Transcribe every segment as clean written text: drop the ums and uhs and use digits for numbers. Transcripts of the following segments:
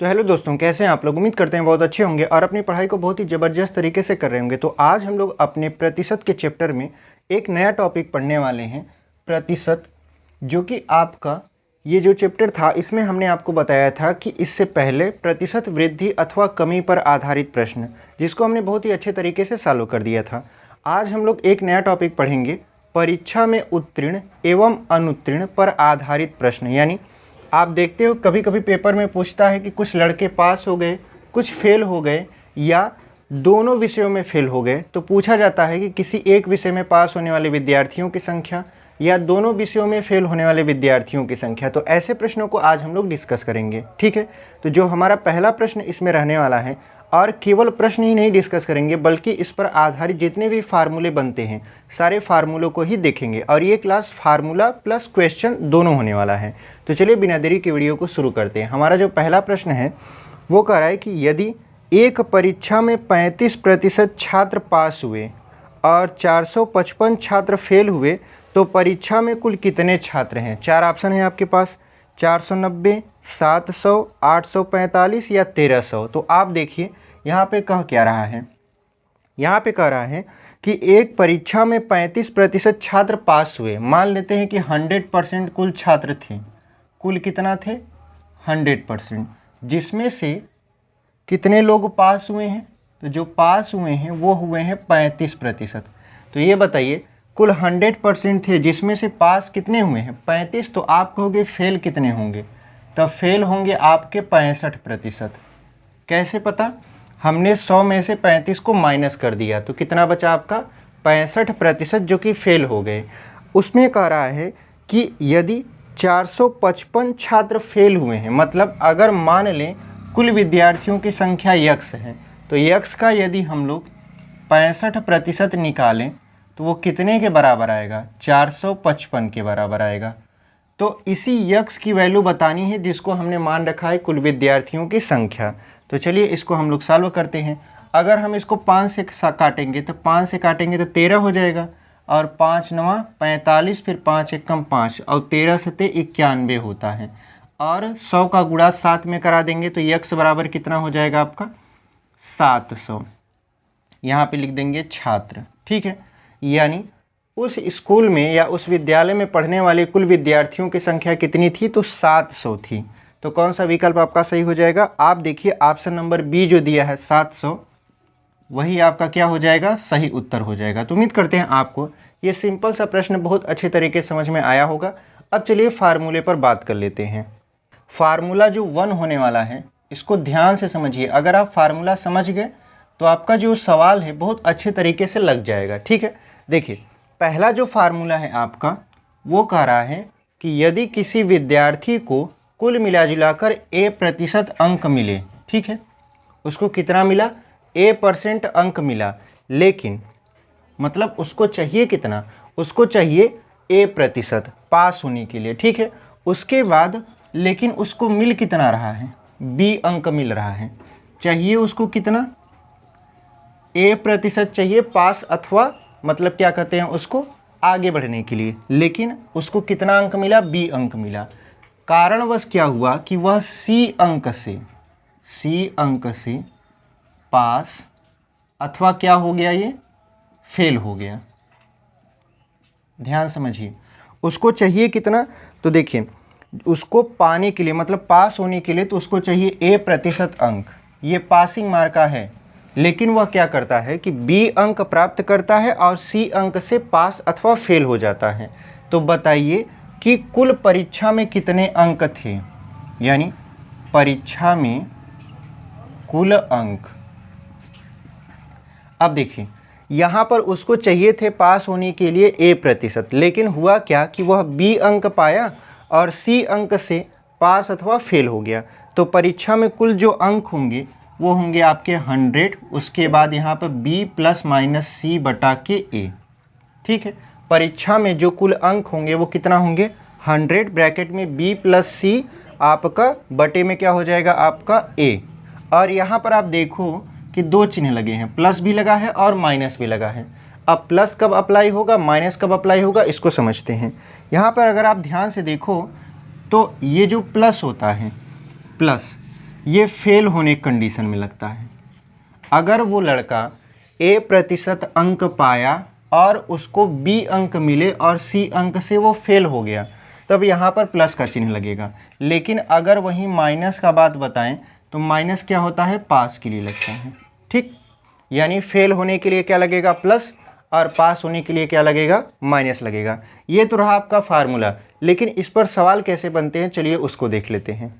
तो हेलो दोस्तों, कैसे हैं आप लोग। उम्मीद करते हैं बहुत अच्छे होंगे और अपनी पढ़ाई को बहुत ही ज़बरदस्त तरीके से कर रहे होंगे। तो आज हम लोग अपने प्रतिशत के चैप्टर में एक नया टॉपिक पढ़ने वाले हैं, प्रतिशत, जो कि आपका ये जो चैप्टर था इसमें हमने आपको बताया था कि इससे पहले प्रतिशत वृद्धि अथवा कमी पर आधारित प्रश्न, जिसको हमने बहुत ही अच्छे तरीके से सॉल्व कर दिया था। आज हम लोग एक नया टॉपिक पढ़ेंगे, परीक्षा में उत्तीर्ण एवं अनुत्तीर्ण पर आधारित प्रश्न। यानी आप देखते हो कभी कभी पेपर में पूछता है कि कुछ लड़के पास हो गए, कुछ फेल हो गए या दोनों विषयों में फेल हो गए, तो पूछा जाता है कि किसी एक विषय में पास होने वाले विद्यार्थियों की संख्या या दोनों विषयों में फेल होने वाले विद्यार्थियों की संख्या। तो ऐसे प्रश्नों को आज हम लोग डिस्कस करेंगे, ठीक है। तो जो हमारा पहला प्रश्न इसमें रहने वाला है, और केवल प्रश्न ही नहीं डिस्कस करेंगे बल्कि इस पर आधारित जितने भी फार्मूले बनते हैं सारे फार्मूलों को ही देखेंगे, और ये क्लास फार्मूला प्लस क्वेश्चन दोनों होने वाला है। तो चलिए बिना देरी के वीडियो को शुरू करते हैं। हमारा जो पहला प्रश्न है वो कह रहा है कि यदि एक परीक्षा में 35% छात्र पास हुए और 455 छात्र फेल हुए तो परीक्षा में कुल कितने छात्र हैं। चार ऑप्शन है आपके पास, 490, 700, 845 या 1300। तो आप देखिए यहाँ पे कह क्या रहा है, यहाँ पे कह रहा है कि एक परीक्षा में 35% छात्र पास हुए। मान लेते हैं कि 100% कुल छात्र थे, कुल कितना थे 100%, जिसमें से कितने लोग पास हुए हैं, तो जो पास हुए हैं वो हुए हैं 35%। तो ये बताइए कुल 100% थे जिसमें से पास कितने हुए हैं 35, तो आप कहोगे फेल कितने होंगे, तब फेल होंगे आपके 65%। कैसे पता, हमने 100 में से 35 को माइनस कर दिया तो कितना बचा आपका 65% जो कि फेल हो गए। उसमें कह रहा है कि यदि 455 छात्र फेल हुए हैं, मतलब अगर मान लें कुल विद्यार्थियों की संख्या x है, तो x का यदि हम लोग 65% निकालें तो वो कितने के बराबर आएगा, 455 के बराबर आएगा। तो इसी x की वैल्यू बतानी है जिसको हमने मान रखा है कुल विद्यार्थियों की संख्या। तो चलिए इसको हम लोग सॉल्व करते हैं। अगर हम इसको 5 से काटेंगे तो 5 से काटेंगे तो 13 हो जाएगा, और 5 9 45, फिर 5 1 5 और 13 सते 91 होता है, और 100 का गुणा 7 में करा देंगे तो x बराबर कितना हो जाएगा आपका 700। यहाँ पे लिख देंगे छात्र, ठीक है। यानी उस स्कूल में या उस विद्यालय में पढ़ने वाले कुल विद्यार्थियों की संख्या कितनी थी, तो 700 थी। तो कौन सा विकल्प आपका सही हो जाएगा, आप देखिए ऑप्शन नंबर बी जो दिया है 700, वही आपका क्या हो जाएगा, सही उत्तर हो जाएगा। तो उम्मीद करते हैं आपको ये सिंपल सा प्रश्न बहुत अच्छे तरीके से समझ में आया होगा। अब चलिए फार्मूले पर बात कर लेते हैं। फार्मूला जो 1 होने वाला है इसको ध्यान से समझिए। अगर आप फार्मूला समझ गए तो आपका जो सवाल है बहुत अच्छे तरीके से लग जाएगा, ठीक है। देखिए पहला जो फार्मूला है आपका वो कह रहा है कि यदि किसी विद्यार्थी को कुल मिला जुलाकर A% अंक मिले, ठीक है, उसको कितना मिला, A% अंक मिला, लेकिन मतलब उसको चाहिए कितना, उसको चाहिए A% पास होने के लिए, ठीक है। उसके बाद लेकिन उसको मिल कितना रहा है, B अंक मिल रहा है, चाहिए उसको कितना, A% चाहिए पास अथवा मतलब क्या कहते हैं उसको आगे बढ़ने के लिए, लेकिन उसको कितना अंक मिला, B अंक मिला। कारणवश क्या हुआ कि वह C अंक से पास अथवा क्या हो गया, ये फेल हो गया। ध्यान समझिए, उसको चाहिए कितना, तो देखिए उसको पाने के लिए मतलब पास होने के लिए तो उसको चाहिए A% अंक, ये पासिंग मार्क का है, लेकिन वह क्या करता है कि B अंक प्राप्त करता है और C अंक से पास अथवा फेल हो जाता है। तो बताइए कि कुल परीक्षा में कितने अंक थे, यानी परीक्षा में कुल अंक। अब देखिए यहाँ पर उसको चाहिए थे पास होने के लिए A%, लेकिन हुआ क्या कि वह B अंक पाया और C अंक से पास अथवा फेल हो गया। तो परीक्षा में कुल जो अंक होंगे वो होंगे आपके 100, उसके बाद यहाँ पर B ± C बटा के A, ठीक है। परीक्षा में जो कुल अंक होंगे वो कितना होंगे 100, ब्रैकेट में B + C आपका बटे में क्या हो जाएगा आपका A। और यहाँ पर आप देखो कि दो चिन्ह लगे हैं, प्लस भी लगा है और माइनस भी लगा है। अब प्लस कब अप्लाई होगा, माइनस कब अप्लाई होगा, इसको समझते हैं। यहाँ पर अगर आप ध्यान से देखो तो ये जो प्लस होता है, प्लस ये फेल होने की कंडीशन में लगता है। अगर वो लड़का A% अंक पाया और उसको B अंक मिले और C अंक से वो फेल हो गया, तब यहाँ पर प्लस का चिन्ह लगेगा। लेकिन अगर वहीं माइनस का बात बताएं तो माइनस क्या होता है, पास के लिए लगता है। ठीक, यानी फेल होने के लिए क्या लगेगा, प्लस, और पास होने के लिए क्या लगेगा, माइनस लगेगा। ये तो रहा आपका फार्मूला। लेकिन इस पर सवाल कैसे बनते हैं, चलिए उसको देख लेते हैं।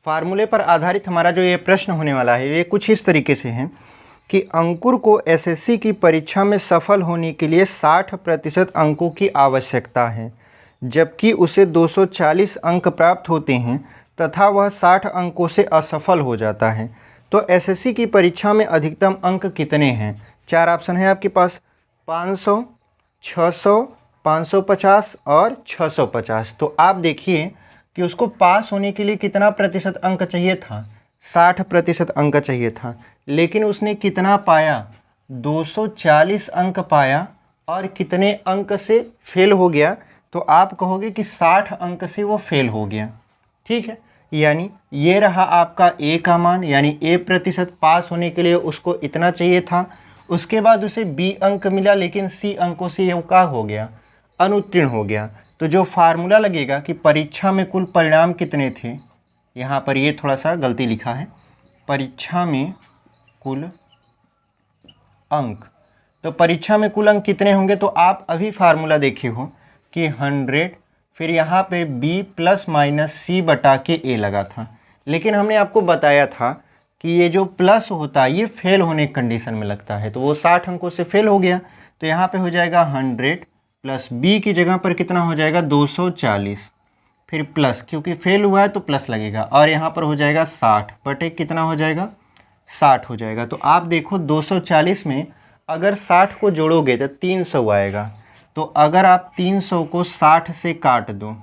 फार्मूले पर आधारित हमारा जो ये प्रश्न होने वाला है, ये कुछ इस तरीके से है कि अंकुर को एसएससी की परीक्षा में सफल होने के लिए 60% अंकों की आवश्यकता है, जबकि उसे 240 अंक प्राप्त होते हैं तथा वह 60 अंकों से असफल हो जाता है। तो एसएससी की परीक्षा में अधिकतम अंक कितने हैं? 4 ऑप्शन है आपके पास, 500, 600, 550 और 650। तो आप देखिए कि उसको पास होने के लिए कितना प्रतिशत अंक चाहिए था, 60% अंक चाहिए था। लेकिन उसने कितना पाया, 240 अंक पाया और कितने अंक से फेल हो गया, तो आप कहोगे कि 60 अंक से वो फेल हो गया। ठीक है, यानी ये रहा आपका A का मान, यानी A% पास होने के लिए उसको इतना चाहिए था। उसके बाद उसे B अंक मिला, लेकिन C अंकों से वो क्या हो गया, अनुत्तीर्ण हो गया। तो जो फार्मूला लगेगा कि परीक्षा में कुल परिणाम कितने थे, यहाँ पर ये थोड़ा सा गलती लिखा है, परीक्षा में कुल अंक। तो परीक्षा में कुल अंक कितने होंगे, तो आप अभी फार्मूला देखे हो कि 100, फिर यहाँ पे B प्लस माइनस C बटा के A लगा था। लेकिन हमने आपको बताया था कि ये जो प्लस होता है ये फेल होने की कंडीशन में लगता है, तो वो 60 अंकों से फेल हो गया। तो यहाँ पे हो जाएगा 100 प्लस B की जगह पर कितना हो जाएगा, 240, फिर प्लस, क्योंकि फेल हुआ है तो प्लस लगेगा, और यहाँ पर हो जाएगा 60 बटे कितना हो जाएगा, 60 हो जाएगा। तो आप देखो 240 में अगर 60 को जोड़ोगे तो 300 आएगा। तो अगर आप 300 को 60 से काट दो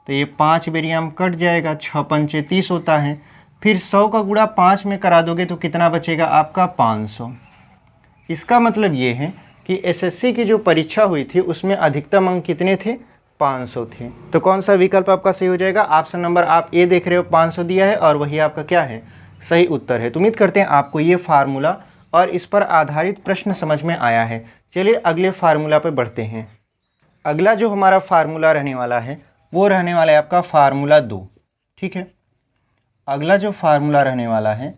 तो ये 5 बेरियाम कट जाएगा, 6 पंचे 30 होता है। फिर 100 का गुणा 5 में करा दोगे तो कितना बचेगा आपका, 500। इसका मतलब ये है कि एसएससी की जो परीक्षा हुई थी उसमें अधिकतम अंक कितने थे, 500 थे। तो कौन सा विकल्प आपका सही हो जाएगा, ऑप्शन नंबर आप ए देख रहे हो, 500 दिया है और वही आपका क्या है, सही उत्तर है। तो उम्मीद करते हैं आपको ये फार्मूला और इस पर आधारित प्रश्न समझ में आया है। चलिए अगले फार्मूला पर बढ़ते हैं। अगला जो हमारा फार्मूला रहने वाला है वो रहने वाला है आपका फार्मूला 2। ठीक है, अगला जो फार्मूला रहने वाला है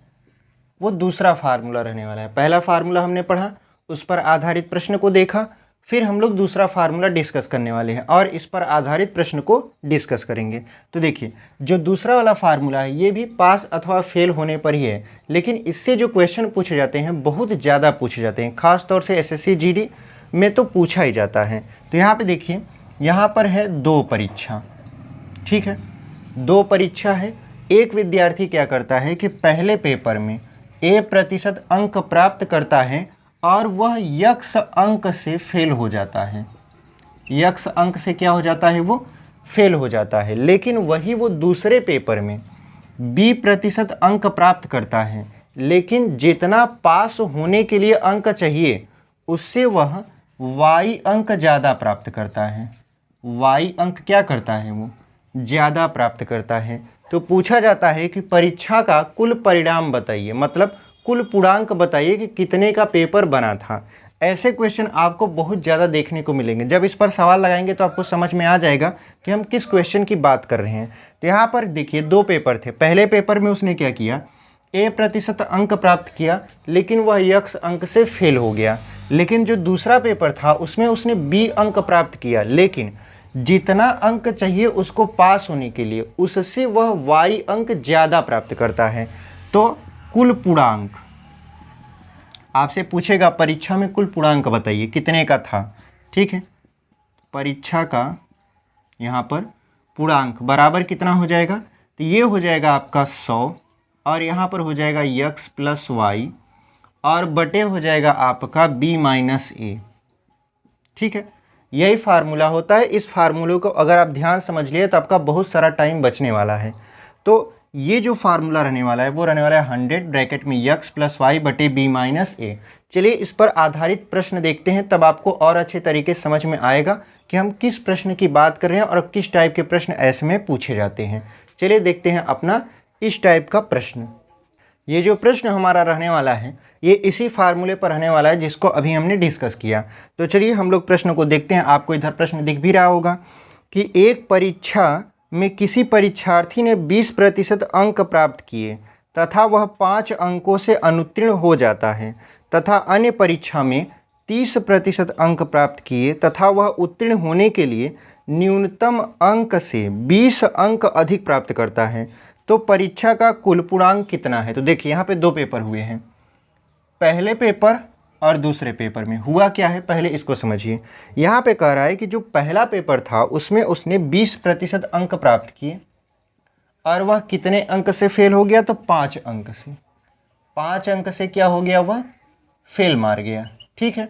वो दूसरा फार्मूला रहने वाला है। पहला फार्मूला हमने पढ़ा, उस पर आधारित प्रश्न को देखा, फिर हम लोग दूसरा फार्मूला डिस्कस करने वाले हैं और इस पर आधारित प्रश्न को डिस्कस करेंगे। तो देखिए जो दूसरा वाला फार्मूला है ये भी पास अथवा फेल होने पर ही है, लेकिन इससे जो क्वेश्चन पूछे जाते हैं बहुत ज़्यादा पूछे जाते हैं, खास तौर से एसएससी जीडी में तो पूछा ही जाता है। तो यहाँ पे देखिए, यहाँ पर है 2 परीक्षा। ठीक है, 2 परीक्षा है। एक विद्यार्थी क्या करता है कि पहले पेपर में A% अंक प्राप्त करता है और वह यक्ष अंक से फेल हो जाता है। यक्ष अंक से क्या हो जाता है, वो फेल हो जाता है। लेकिन वही वो दूसरे पेपर में B% अंक प्राप्त करता है, लेकिन जितना पास होने के लिए अंक चाहिए उससे वह Y अंक ज़्यादा प्राप्त करता है। Y अंक क्या करता है, वो ज़्यादा प्राप्त करता है। तो पूछा जाता है कि परीक्षा का कुल परिणाम बताइए, मतलब कुल पूर्णांक बताइए कि कितने का पेपर बना था। ऐसे क्वेश्चन आपको बहुत ज़्यादा देखने को मिलेंगे। जब इस पर सवाल लगाएंगे तो आपको समझ में आ जाएगा कि हम किस क्वेश्चन की बात कर रहे हैं। तो यहाँ पर देखिए 2 पेपर थे। पहले पेपर में उसने क्या किया, A% अंक प्राप्त किया, लेकिन वह यक्ष अंक से फेल हो गया। लेकिन जो दूसरा पेपर था उसमें उसने B अंक प्राप्त किया, लेकिन जितना अंक चाहिए उसको पास होने के लिए उससे वह Y अंक ज़्यादा प्राप्त करता है। तो कुल पूर्णांक आपसे पूछेगा, परीक्षा में कुल पूर्णांक बताइए कितने का था। ठीक है, परीक्षा का यहाँ पर पूर्णांक बराबर कितना हो जाएगा, तो ये हो जाएगा आपका 100 और यहाँ पर हो जाएगा यक्स प्लस वाई और बटे हो जाएगा आपका B माइनस A। ठीक है, यही फार्मूला होता है। इस फार्मूले को अगर आप ध्यान समझ लिए तो आपका बहुत सारा टाइम बचने वाला है। तो ये जो फार्मूला रहने वाला है वो रहने वाला है 100 ब्रैकेट में यक्स प्लस वाई बटे B माइनस A। चलिए इस पर आधारित प्रश्न देखते हैं, तब आपको और अच्छे तरीके से समझ में आएगा कि हम किस प्रश्न की बात कर रहे हैं और किस टाइप के प्रश्न ऐसे में पूछे जाते हैं। चलिए देखते हैं अपना इस टाइप का प्रश्न। ये जो प्रश्न हमारा रहने वाला है ये इसी फार्मूले पर रहने वाला है जिसको अभी हमने डिस्कस किया। तो चलिए हम लोग प्रश्न को देखते हैं। आपको इधर प्रश्न दिख भी रहा होगा कि एक परीक्षा में किसी परीक्षार्थी ने 20% अंक प्राप्त किए तथा वह 5 अंकों से अनुत्तीर्ण हो जाता है तथा अन्य परीक्षा में 30% अंक प्राप्त किए तथा वह उत्तीर्ण होने के लिए न्यूनतम अंक से 20 अंक अधिक प्राप्त करता है, तो परीक्षा का कुल पूर्णांक कितना है। तो देखिए यहाँ पे 2 पेपर हुए हैं, पहले पेपर और दूसरे पेपर में हुआ क्या है पहले इसको समझिए। यहाँ पे कह रहा है कि जो पहला पेपर था उसमें उसने 20% अंक प्राप्त किए और वह कितने अंक से फेल हो गया, तो 5 अंक से। 5 अंक से क्या हो गया, वह फेल मार गया। ठीक है।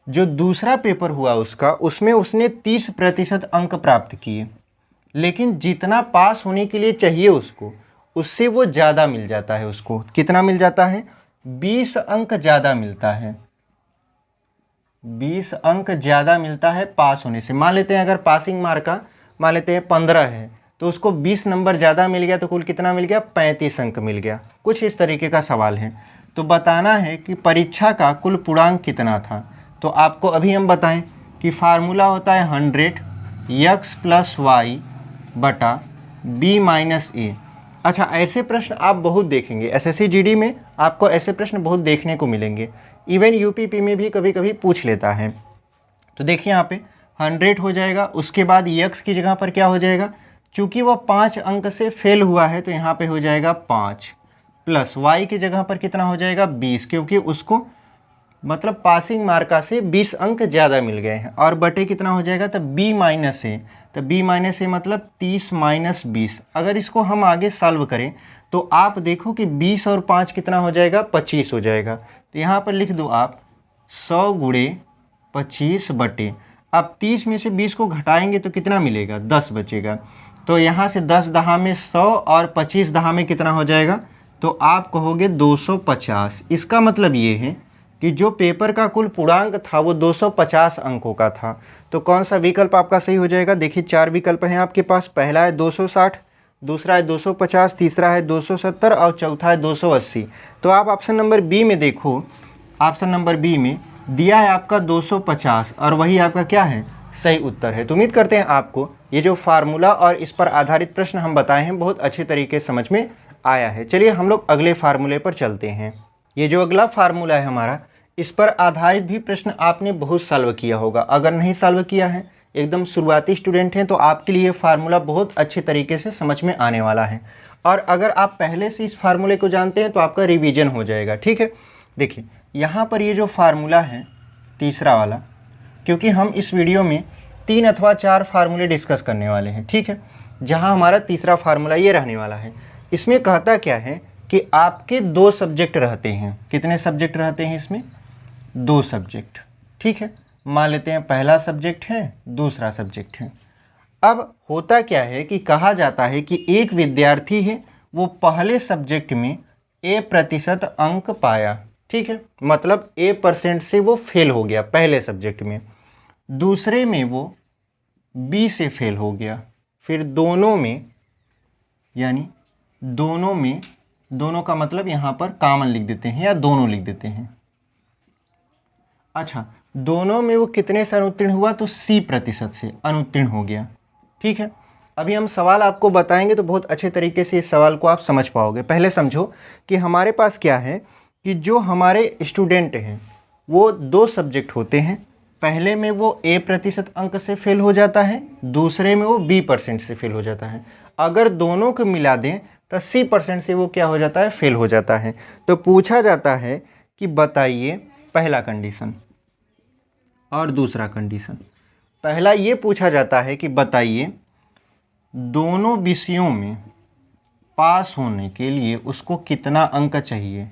जो दूसरा पेपर हुआ उसका, उसमें उसने 30% अंक प्राप्त किए, लेकिन जितना पास होने के लिए चाहिए उसको, उससे वो ज़्यादा मिल जाता है। उसको कितना मिल जाता है, 20 अंक ज़्यादा मिलता है। 20 अंक ज़्यादा मिलता है पास होने से। मान लेते हैं अगर पासिंग मार्क का मान लेते हैं 15 है, तो उसको 20 नंबर ज़्यादा मिल गया, तो कुल कितना मिल गया, 35 अंक मिल गया। कुछ इस तरीके का सवाल है। तो बताना है कि परीक्षा का कुल पूर्णांक कितना था। तो आपको अभी हम बताएं कि फार्मूला होता है 100 x + y बटा b - a। अच्छा, ऐसे प्रश्न आप बहुत देखेंगे एसएससी जीडी में, आपको ऐसे प्रश्न बहुत देखने को मिलेंगे। इवन यूपीपी में भी कभी कभी पूछ लेता है। तो देखिए यहाँ पे 100 हो जाएगा, उसके बाद x की जगह पर क्या हो जाएगा, चूँकि वह 5 अंक से फेल हुआ है तो यहाँ पे हो जाएगा 5 प्लस y की जगह पर कितना हो जाएगा 20, क्योंकि उसको मतलब पासिंग मार्का से 20 अंक ज़्यादा मिल गए हैं, और बटे कितना हो जाएगा, तब b - a। तो b - a मतलब 30 - 20। अगर इसको हम आगे सॉल्व करें तो आप देखो कि 20 और 5 कितना हो जाएगा, 25 हो जाएगा। तो यहाँ पर लिख दो आप 100 × 25 बटे, अब 30 में से 20 को घटाएंगे तो कितना मिलेगा, 10 बचेगा। तो यहाँ से 10 दहा में 100 और 25 दहा में कितना हो जाएगा, तो आप कहोगे 250। इसका मतलब ये है कि जो पेपर का कुल पूर्णांक था वो 250 अंकों का था। तो कौन सा विकल्प आपका सही हो जाएगा। देखिए 4 विकल्प हैं आपके पास। पहला है 260, दूसरा है 250, तीसरा है 270 और चौथा है 280। तो आप ऑप्शन नंबर बी में देखो, ऑप्शन नंबर बी में दिया है आपका 250 और वही आपका क्या है, सही उत्तर है। तो उम्मीद करते हैं आपको ये जो फार्मूला और इस पर आधारित प्रश्न हम बताए हैं बहुत अच्छे तरीके से समझ में आया है। चलिए हम लोग अगले फार्मूले पर चलते हैं। ये जो अगला फार्मूला है हमारा, इस पर आधारित भी प्रश्न आपने बहुत सॉल्व किया होगा। अगर नहीं सॉल्व किया है, एकदम शुरुआती स्टूडेंट हैं, तो आपके लिए फार्मूला बहुत अच्छे तरीके से समझ में आने वाला है। और अगर आप पहले से इस फार्मूले को जानते हैं तो आपका रिवीजन हो जाएगा। ठीक है। देखिए यहाँ पर ये जो फार्मूला है तीसरा वाला, क्योंकि हम इस वीडियो में 3 अथवा 4 फार्मूले डिस्कस करने वाले हैं। ठीक है। जहाँ हमारा तीसरा फार्मूला ये रहने वाला है। इसमें कहता क्या है कि आपके 2 सब्जेक्ट रहते हैं। कितने सब्जेक्ट रहते हैं इसमें, 2 सब्जेक्ट। ठीक है। मान लेते हैं पहला सब्जेक्ट है, दूसरा सब्जेक्ट है। अब होता क्या है कि कहा जाता है कि एक विद्यार्थी है, वो पहले सब्जेक्ट में A% अंक पाया। ठीक है। मतलब A% से वो फेल हो गया पहले सब्जेक्ट में, दूसरे में वो B से फेल हो गया। फिर दोनों में, यानी दोनों में, दोनों का मतलब यहाँ पर कॉमन लिख देते हैं या दोनों लिख देते हैं। अच्छा, दोनों में वो कितने से अनुत्तीर्ण हुआ, तो C% से अनुत्तीर्ण हो गया। ठीक है। अभी हम सवाल आपको बताएंगे तो बहुत अच्छे तरीके से इस सवाल को आप समझ पाओगे। पहले समझो कि हमारे पास क्या है कि जो हमारे स्टूडेंट हैं वो 2 सब्जेक्ट होते हैं। पहले में वो A% अंक से फेल हो जाता है, दूसरे में वो B% से फेल हो जाता है। अगर दोनों को मिला दें तो C% से वो क्या हो जाता है, फेल हो जाता है। तो पूछा जाता है कि बताइए पहला कंडीशन और दूसरा कंडीशन। पहला ये पूछा जाता है कि बताइए दोनों विषयों में पास होने के लिए उसको कितना अंक चाहिए,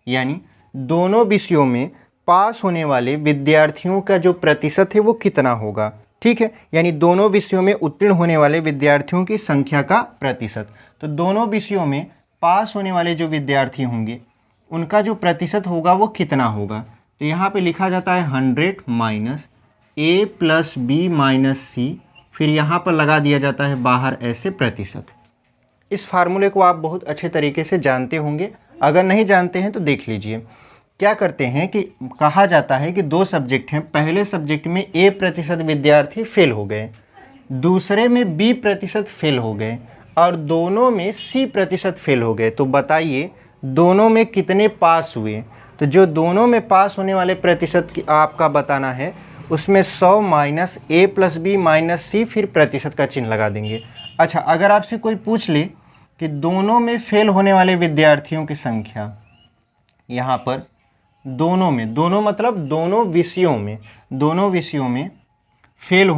यानी दोनों विषयों में पास होने वाले विद्यार्थियों का जो प्रतिशत है वो कितना होगा। ठीक है। यानी दोनों विषयों में उत्तीर्ण होने वाले विद्यार्थियों की संख्या का प्रतिशत। तो दोनों विषयों में पास होने वाले जो विद्यार्थी होंगे उनका जो प्रतिशत होगा वो कितना होगा। तो यहाँ पे लिखा जाता है 100 - A + B - C, फिर यहाँ पर लगा दिया जाता है बाहर ऐसे प्रतिशत। इस फार्मूले को आप बहुत अच्छे तरीके से जानते होंगे, अगर नहीं जानते हैं तो देख लीजिए। क्या करते हैं कि कहा जाता है कि दो सब्जेक्ट हैं, पहले सब्जेक्ट में A% विद्यार्थी फेल हो गए, दूसरे में B% फेल हो गए और दोनों में C% फेल हो गए। तो बताइए दोनों में कितने पास हुए। तो जो दोनों में पास होने वाले प्रतिशत की आपका बताना है, उसमें 100 माइनस A+B माइनस C, फिर प्रतिशत का चिन्ह लगा देंगे। अच्छा, अगर आपसे कोई पूछ ले कि दोनों में फेल होने वाले विद्यार्थियों की संख्या, यहाँ पर दोनों में, दोनों मतलब दोनों विषयों में फेल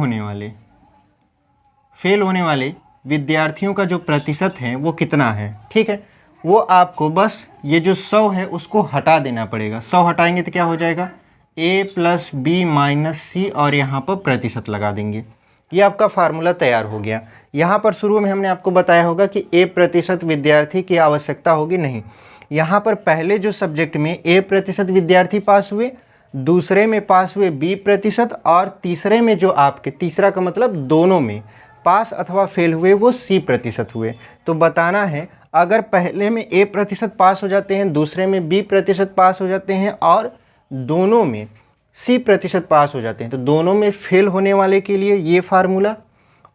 होने वाले विद्यार्थियों का जो प्रतिशत है वो कितना है, ठीक है। वो आपको बस ये जो 100 है उसको हटा देना पड़ेगा। 100 हटाएंगे तो क्या हो जाएगा, A+B माइनस C और यहाँ पर प्रतिशत लगा देंगे। ये आपका फार्मूला तैयार हो गया। यहाँ पर शुरू में हमने आपको बताया होगा कि A% विद्यार्थी की आवश्यकता होगी, नहीं। यहाँ पर पहले जो सब्जेक्ट में A% विद्यार्थी पास हुए, दूसरे में पास हुए B% और तीसरे में जो आपके, तीसरा का मतलब दोनों में पास अथवा फेल हुए वो C% हुए। तो बताना है अगर पहले में A% पास हो जाते हैं, दूसरे में B% पास हो जाते हैं और दोनों में C% पास हो जाते हैं, तो दोनों में फेल होने वाले के लिए ये फार्मूला।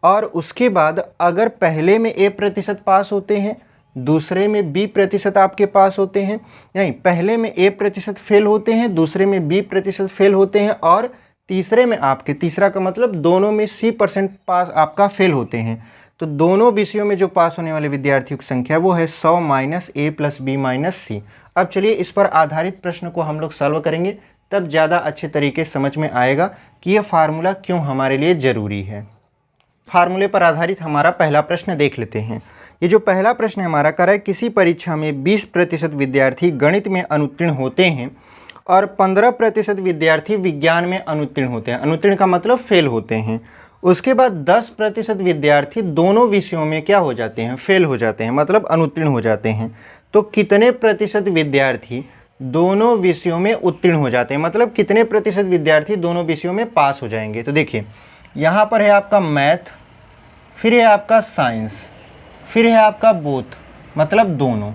और उसके बाद अगर पहले में A% पास होते हैं, दूसरे में B% आपके पास होते हैं, नहीं, पहले में A% फेल होते हैं, दूसरे में B% फेल होते हैं और तीसरे में आपके, तीसरा का मतलब दोनों में C% पास आपका फेल होते हैं, तो दोनों विषयों में जो पास होने वाले विद्यार्थियों की संख्या वो है 100 माइनस A+B माइनस C। अब चलिए इस पर आधारित प्रश्न को हम लोग सॉल्व करेंगे, तब ज़्यादा अच्छे तरीके से समझ में आएगा कि यह फार्मूला क्यों हमारे लिए ज़रूरी है। फार्मूले पर आधारित हमारा पहला प्रश्न देख लेते हैं। ये जो पहला प्रश्न हमारा कर रहा है, किसी परीक्षा में 20% विद्यार्थी गणित में अनुत्तीर्ण होते हैं और 15% विद्यार्थी विज्ञान में अनुत्तीर्ण होते हैं। अनुत्तीर्ण का मतलब फेल होते हैं। उसके बाद 10% विद्यार्थी दोनों विषयों में क्या हो जाते हैं, फेल हो जाते हैं, मतलब अनुत्तीर्ण हो जाते हैं। तो कितने प्रतिशत विद्यार्थी दोनों विषयों में उत्तीर्ण हो जाते हैं, मतलब कितने प्रतिशत विद्यार्थी दोनों विषयों में पास हो जाएंगे। तो देखिए यहाँ पर है आपका मैथ, फिर है आपका साइंस, फिर है आपका बोथ, मतलब दोनों।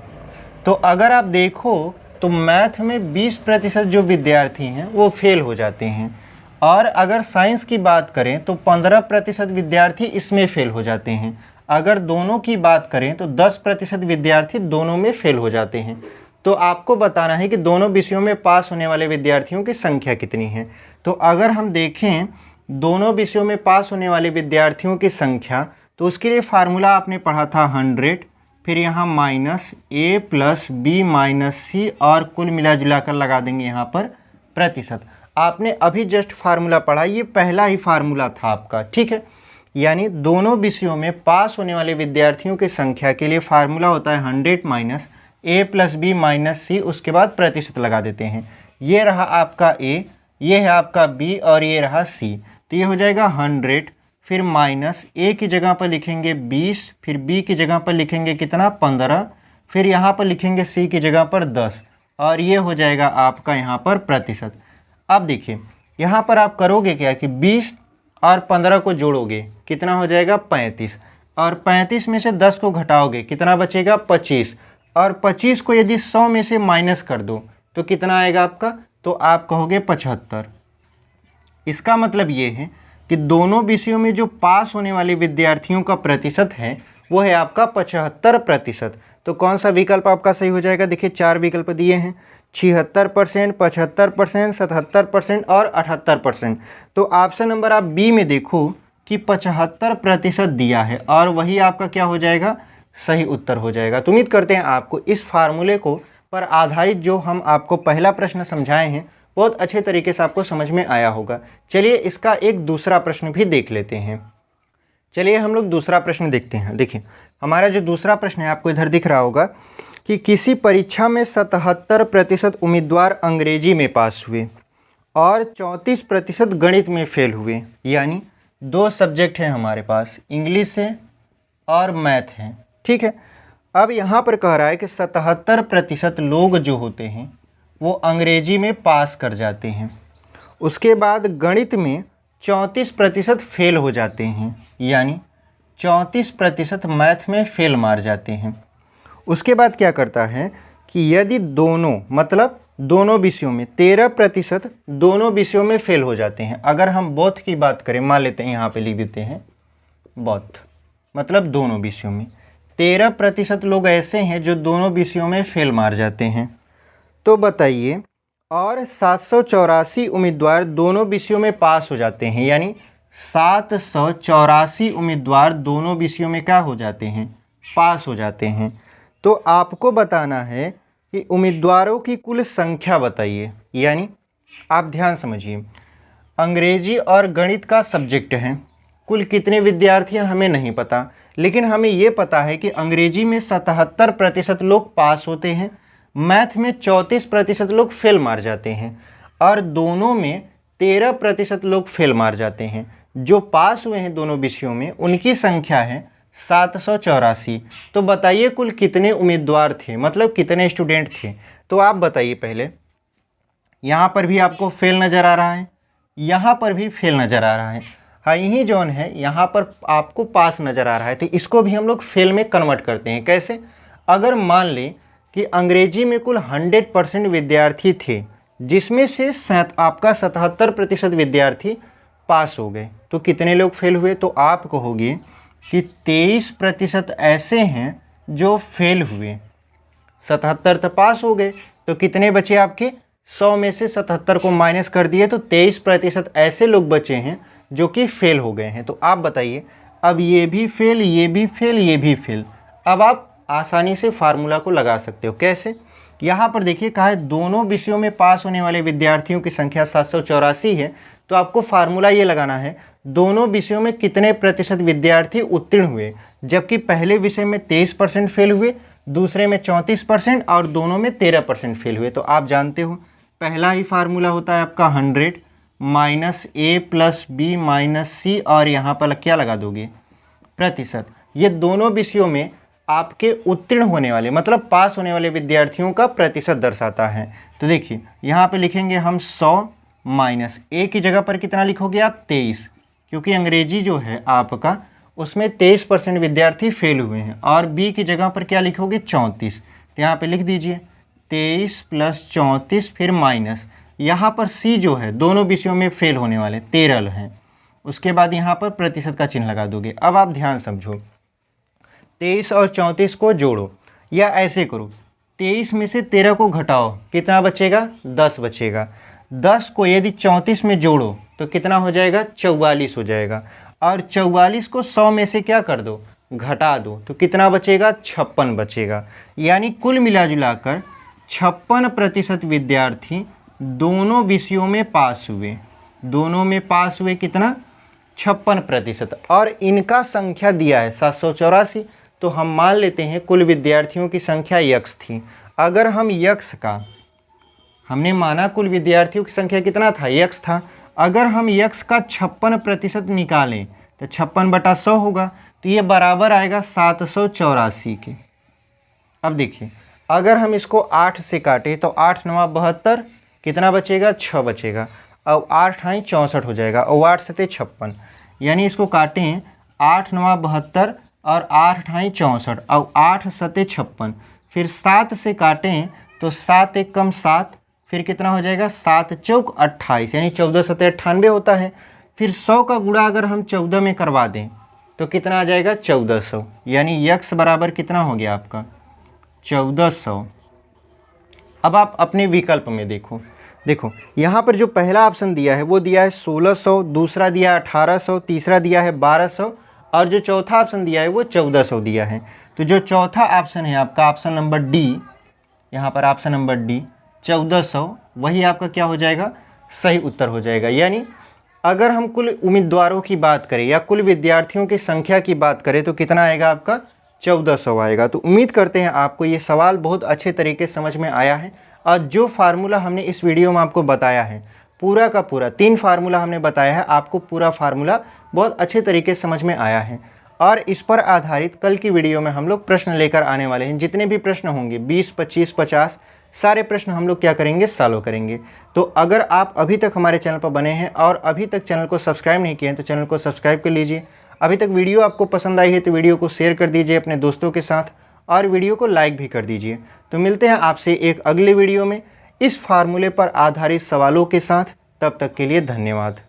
तो अगर आप देखो तो मैथ में 20% जो विद्यार्थी हैं वो फेल हो जाते हैं, और अगर साइंस की बात करें तो 15% विद्यार्थी इसमें फेल हो जाते हैं। अगर दोनों की बात करें तो 10% विद्यार्थी दोनों में फेल हो जाते हैं। तो आपको बताना है कि दोनों विषयों में पास होने वाले विद्यार्थियों की संख्या कितनी है। तो अगर हम देखें दोनों विषयों में पास होने वाले विद्यार्थियों की संख्या, तो उसके लिए फार्मूला आपने पढ़ा था 100, फिर यहाँ माइनस A+B माइनस C और कुल मिला जुला कर लगा देंगे यहाँ पर प्रतिशत। आपने अभी जस्ट फार्मूला पढ़ा, ये पहला ही फार्मूला था आपका, ठीक है। यानी दोनों विषयों में पास होने वाले विद्यार्थियों की संख्या के लिए फार्मूला होता है 100 माइनस A+B माइनस C, उसके बाद प्रतिशत लगा देते हैं। ये रहा आपका A, ये है आपका B और ये रहा C। तो ये हो जाएगा 100, फिर माइनस A की जगह पर लिखेंगे 20, फिर B की जगह पर लिखेंगे कितना 15, फिर यहाँ पर लिखेंगे C की जगह पर 10, और ये हो जाएगा आपका यहाँ पर प्रतिशत। अब देखिए यहाँ पर आप करोगे क्या कि 20 और 15 को जोड़ोगे, कितना हो जाएगा 35, और 35 में से 10 को घटाओगे, कितना बचेगा 25, और 25 को यदि 100 में से माइनस कर दो तो कितना आएगा आपका, तो आप कहोगे 75। इसका मतलब ये है कि दोनों विषयों में जो पास होने वाले विद्यार्थियों का प्रतिशत है वो है आपका 75%। तो कौन सा विकल्प आपका सही हो जाएगा, देखिए 4 विकल्प दिए हैं, 76%, 75%, 77% और 78%। तो ऑप्शन नंबर आप बी में देखो कि 75% दिया है, और वही आपका क्या हो जाएगा, सही उत्तर हो जाएगा। तो उम्मीद करते हैं आपको इस फार्मूले को पर आधारित जो हम आपको पहला प्रश्न समझाए हैं बहुत अच्छे तरीके से आपको समझ में आया होगा। चलिए इसका एक दूसरा प्रश्न भी देख लेते हैं। चलिए हम लोग दूसरा प्रश्न देखते हैं। देखिए हमारा जो दूसरा प्रश्न है आपको इधर दिख रहा होगा कि किसी परीक्षा में 77% उम्मीदवार अंग्रेजी में पास हुए और 34% गणित में फेल हुए। यानी 2 सब्जेक्ट हैं हमारे पास, इंग्लिश है और मैथ है, ठीक है। अब यहाँ पर कह रहा है कि 77% लोग जो होते हैं वो अंग्रेजी में पास कर जाते हैं, उसके बाद गणित में 34% फेल हो जाते हैं। यानी 34% मैथ में फेल मार जाते हैं। उसके बाद क्या करता है कि यदि दोनों मतलब दोनों विषयों में 13% दोनों विषयों में फेल हो जाते हैं। अगर हम बोथ की बात करें, मान लेते हैं यहाँ पे लिख देते हैं बोथ, मतलब दोनों विषयों में 13% लोग ऐसे हैं जो दोनों विषयों में फेल मार जाते हैं। तो बताइए, और 784 उम्मीदवार दोनों विषयों में पास हो जाते हैं, यानी 784 उम्मीदवार दोनों विषयों में क्या हो जाते हैं, पास हो जाते हैं। तो आपको बताना है कि उम्मीदवारों की कुल संख्या बताइए। यानी आप ध्यान समझिए, अंग्रेजी और गणित का सब्जेक्ट है, कुल कितने विद्यार्थी हैं हमें नहीं पता, लेकिन हमें ये पता है कि अंग्रेजी में 77% लोग पास होते हैं, मैथ में 34% लोग फेल मार जाते हैं, और दोनों में 13% लोग फेल मार जाते हैं। जो पास हुए हैं दोनों विषयों में उनकी संख्या है 784। तो बताइए कुल कितने उम्मीदवार थे, मतलब कितने स्टूडेंट थे। तो आप बताइए पहले, यहाँ पर भी आपको फेल नज़र आ रहा है, यहाँ पर भी फेल नज़र आ रहा है, हाँ यही जोन है, यहाँ पर आपको पास नज़र आ रहा है। तो इसको भी हम लोग फेल में कन्वर्ट करते हैं। कैसे? अगर मान लें कि अंग्रेजी में कुल 100% विद्यार्थी थे, जिसमें से आपका 77% विद्यार्थी पास हो गए, तो कितने लोग फेल हुए? तो आप कहोगे कि 23% ऐसे हैं जो फेल हुए। 77 तो पास हो गए, तो कितने बचे आपके? 100 में से 77 को माइनस कर दिए, तो 23% ऐसे लोग बचे हैं जो कि फेल हो गए हैं। तो आप बताइए, अब ये भी फेल, ये भी फेल, ये भी फेल। अब आप आसानी से फार्मूला को लगा सकते हो। कैसे? यहाँ पर देखिए कहा है दोनों विषयों में पास होने वाले विद्यार्थियों की संख्या 784 है। तो आपको फार्मूला ये लगाना है, दोनों विषयों में कितने प्रतिशत विद्यार्थी उत्तीर्ण हुए, जबकि पहले विषय में 23% फेल हुए, दूसरे में 34% और दोनों में 13% फेल हुए। तो आप जानते हो पहला ही फार्मूला होता है आपका 100 माइनस ए प्लस बी माइनस सी, और यहाँ पर क्या लगा दोगे? प्रतिशत। ये दोनों विषयों में आपके उत्तीर्ण होने वाले मतलब पास होने वाले विद्यार्थियों का प्रतिशत दर्शाता है। तो देखिए यहाँ पे लिखेंगे हम 100 माइनस ए की जगह पर कितना लिखोगे आप? 23, क्योंकि अंग्रेजी जो है आपका उसमें 23% विद्यार्थी फेल हुए हैं, और बी की जगह पर क्या लिखोगे? 34। तो यहाँ पे लिख दीजिए 23 प्लस 34 फिर माइनस, यहाँ पर सी जो है दोनों विषयों में फेल होने वाले 13 हैं, उसके बाद यहाँ पर प्रतिशत का चिन्ह लगा दोगे। अब आप ध्यान समझो, 23 और 34 को जोड़ो, या ऐसे करो 23 में से 13 को घटाओ, कितना बचेगा? 10 बचेगा। 10 को यदि 34 में जोड़ो तो कितना हो जाएगा? 44 हो जाएगा। और 44 को 100 में से क्या कर दो? घटा दो, तो कितना बचेगा? 56 बचेगा। यानी कुल मिलाजुलाकर 56% विद्यार्थी दोनों विषयों में पास हुए। दोनों में पास हुए कितना? 56%। और इनका संख्या दिया है 784, तो हम मान लेते हैं कुल विद्यार्थियों की संख्या यक्स थी। अगर हम यक्स का, हमने माना कुल विद्यार्थियों की संख्या कितना था? यक्स था। अगर हम यक्स का 56% निकालें तो 56/100 होगा, तो ये बराबर आएगा 784 के। अब देखिए अगर हम इसको 8 से काटें तो 8 9 72, कितना बचेगा? 6 बचेगा। अब 8 8 64 हो जाएगा, और 8 7 56, यानी इसको काटें 8 9 72 और 8 8 64, और 8 7 56, फिर 7 से काटें तो 7 1 कम 7, फिर कितना हो जाएगा? 7 चौक 28, यानी 14 7 98 होता है। फिर 100 का गुणा अगर हम 14 में करवा दें तो कितना आ जाएगा? 1400, यानी यक्स बराबर कितना हो गया आपका? 1400। अब आप अपने विकल्प में देखो यहाँ पर जो पहला ऑप्शन दिया है वो दिया है 1600, दूसरा दिया है 1800, तीसरा दिया है 1200, और जो चौथा ऑप्शन दिया है वो 1400 दिया है। तो जो चौथा ऑप्शन है आपका ऑप्शन नंबर डी, यहाँ पर ऑप्शन नंबर डी 1400, वही आपका क्या हो जाएगा? सही उत्तर हो जाएगा। यानी अगर हम कुल उम्मीदवारों की बात करें या कुल विद्यार्थियों की संख्या की बात करें तो कितना आएगा आपका? 1400 आएगा। तो उम्मीद करते हैं आपको ये सवाल बहुत अच्छे तरीके से समझ में आया है, और जो फार्मूला हमने इस वीडियो में आपको बताया है पूरा का पूरा 3 फार्मूला हमने बताया है, आपको पूरा फार्मूला बहुत अच्छे तरीके से समझ में आया है। और इस पर आधारित कल की वीडियो में हम लोग प्रश्न लेकर आने वाले हैं। जितने भी प्रश्न होंगे 20, 25, 50 सारे प्रश्न हम लोग क्या करेंगे? सॉल्व करेंगे। तो अगर आप अभी तक हमारे चैनल पर बने हैं और अभी तक चैनल को सब्सक्राइब नहीं किए हैं तो चैनल को सब्सक्राइब कर लीजिए, अभी तक वीडियो आपको पसंद आई है तो वीडियो को शेयर कर दीजिए अपने दोस्तों के साथ और वीडियो को लाइक भी कर दीजिए। तो मिलते हैं आपसे एक अगले वीडियो में इस फार्मूले पर आधारित सवालों के साथ। तब तक के लिए धन्यवाद।